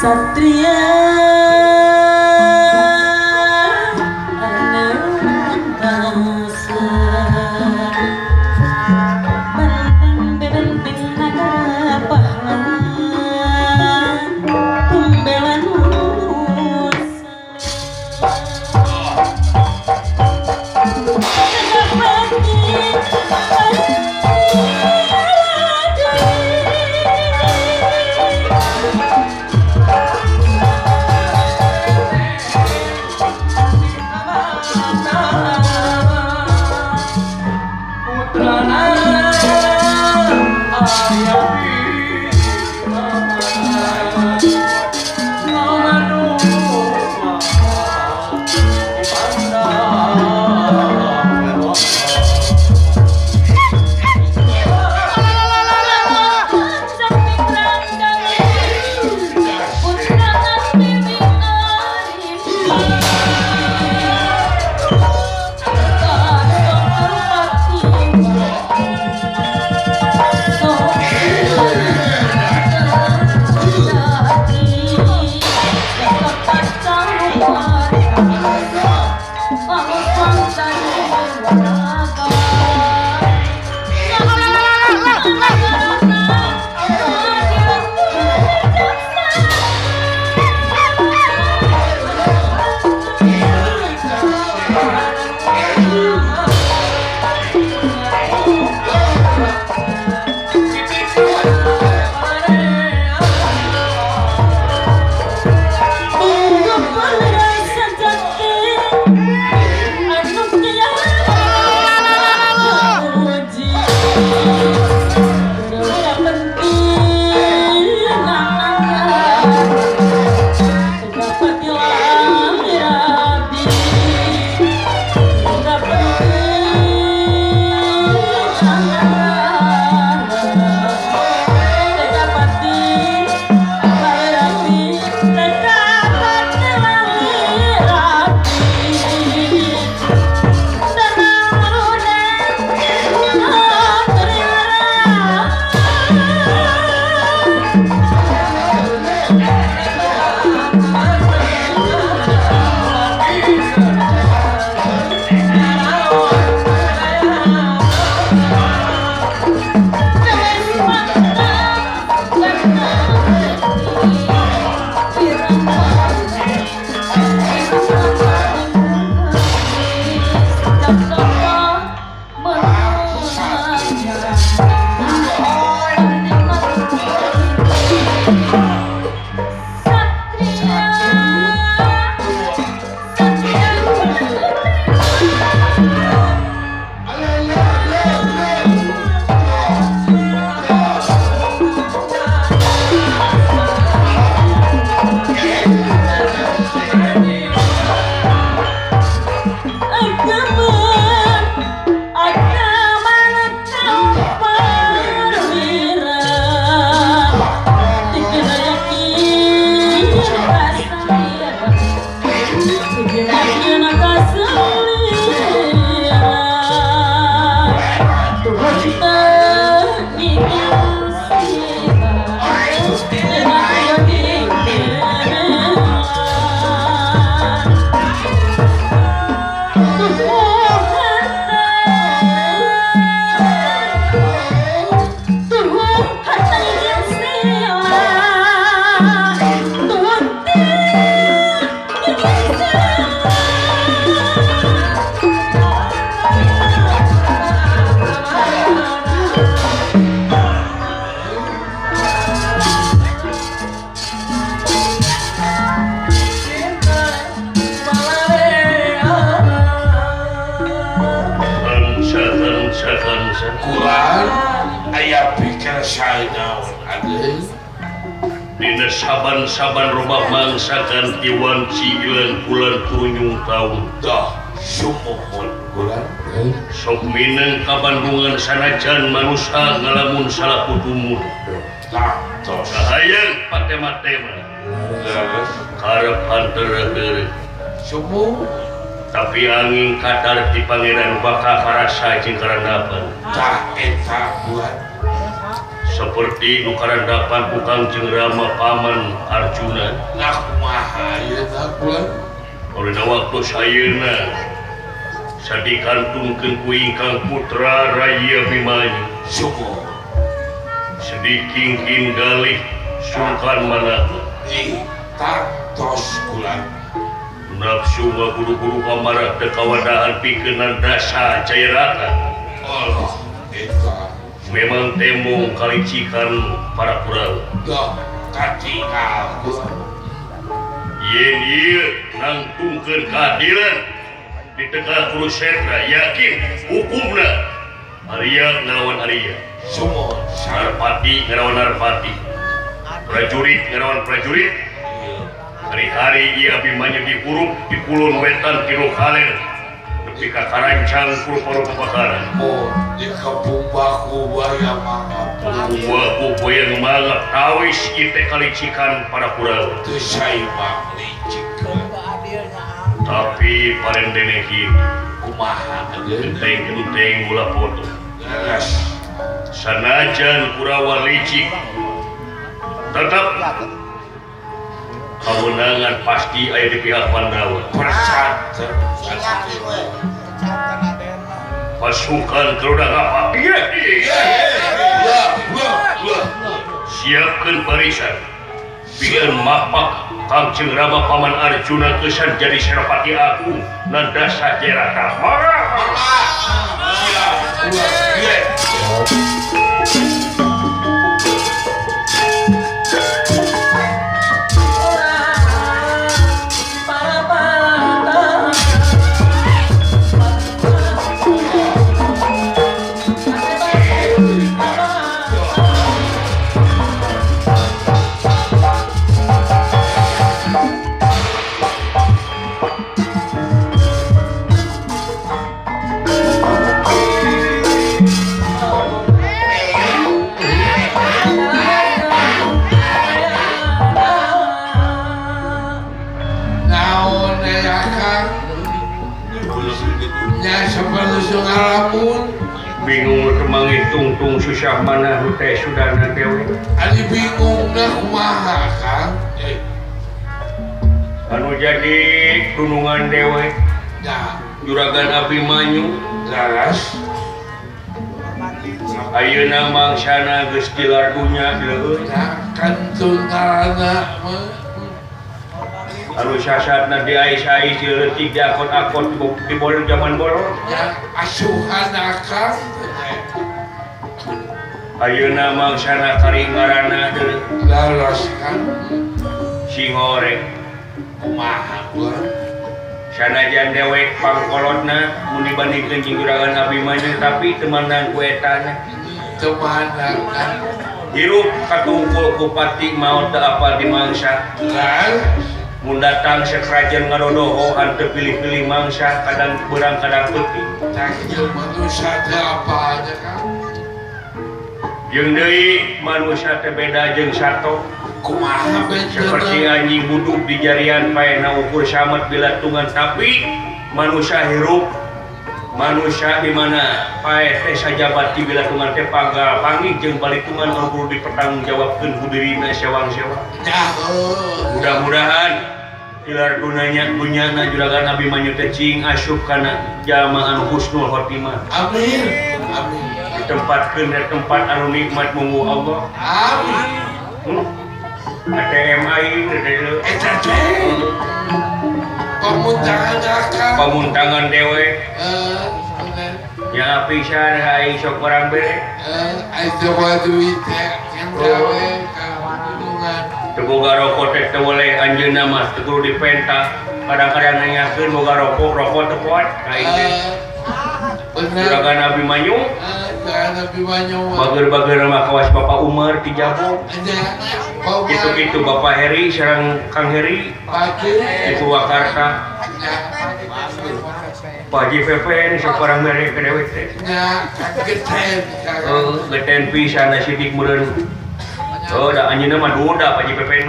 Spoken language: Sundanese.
Satria Dina saban-saban robah mangsa ganti wanci ilang bulan tunyung tahun dah sumohon bulan sok mineng ka Bandungan sanajan manusia ngalamun salah kutumur taktos hayang patema-tema karep hanter sumo tapi angin kadar di pangeran bakal karasa jeung karandapan tah eta bulan seperti nukarandapan kukang Rama paman Arjuna Nah kumaha ieu bulan. oleh waktu sayeuna sadikantungkeun ku ingkang putra Raya Abimanyu Sumuhun. sedikingkin galih sungkan manahna Tartos bulan. nafsu guru-guru pamarah teu kawadahan pikeun dasa cairaka Allah eta memang tembong kalicikan para kurawa dah katingal bulan. yen ieu nangtungkeun keadilan di tengah kurusetra yakin hukumna Arya ngelawan Arya Sumuhun. Narpati ngelawan Narpati prajurit ngelawan prajurit Ieu hari-hari ia Abimanyu dikurung di Kulon Wetan Kilo Kaler nepi ka Karancang Purparo Pepakaran mau di kampung baku baya mangap. buah yang mangap awis ite kalicikan para kurawa Teu saimang licik. tapi parendene kieu Kumaha adeuna. genteng-genteng ulah foto Garas. sanajan kurawa licik tetap kemenangan pasti aya di pihak Pandawa Persanten. pasukan keruda apa iya siapkan barisan biar mapak Kangjeng Rama paman Arjuna kesan jadi Senopati Agung nandasa Jerata marah Naon ya Kang? Nya sapalusung ngalamun. bingung kemangi tungtung susah mana teh sudana dewe Ari bingung dah kumaha Kang? anu jadi gunungan dewe Nya Juragan Abimanyu laras. ayeuna mangsana geus tilar dunya deui Nya kantun ngaranna mah. anu sasatna diais-ais leutik diakot-akot di bolong zaman bolong Nya asuhan Kang. ayeuna mangsana karingarana deui Laras Kang. singorek Kumaha bulan. sanajan dewek pangkolotna mun dibandingkeun jeung Juragan Abimanyu tapi teu mandang ku etana Temanang Kang. hirup katungkul ku pati maot teu apal di mangsa Laras. mun datang sekerajan ngadodoho hanteu pilih-pilih mangsa kadang beurang kadang peuting Tak manusia teh apa aja Kang? jeung deui manusia teh beda jeung sato Kumaha seperti bedana? anjing buduk di jarian paena ukur samet bilatungan tapi manusia hirup manusia di mana pae teh sajabat di bilatungan teh panggal panggih jeung balitungan anu kudu dipertanggungjawabkeun ku dirina sewang-sewang Nya mudah-mudahan tilar dunyana Juragan Abimanyu teh cing asup kana jalma anu husnul khotimah Amin. Amin. ditempatkeun di tempat anu nikmat munggu Allah Amin. ATM aing deui Eta teh pemuntangan Kang. pamuntangan dewe Bener. ya pisan aing sok barang bere Ada duit teh yang gawe kandungan. teu boga rokok teh teu boleh anjeunna mah teu kudu dipenta kadang-kadang nanyakeun boga rokok teu poat aing teh Bener. Juragan Abimanyu Jangan lebih banyak. bager-bager mah kawas Bapak Umar di Jabung Ada. gitu-gitu Bapak Heri sareng Kang Heri Pagi. di Purwakarta Pak Haji Pepen sok barang bere ke dewe teh Nya kageten. geten pisan sidik meureun da anjeunna mah duda Pak Haji Pepen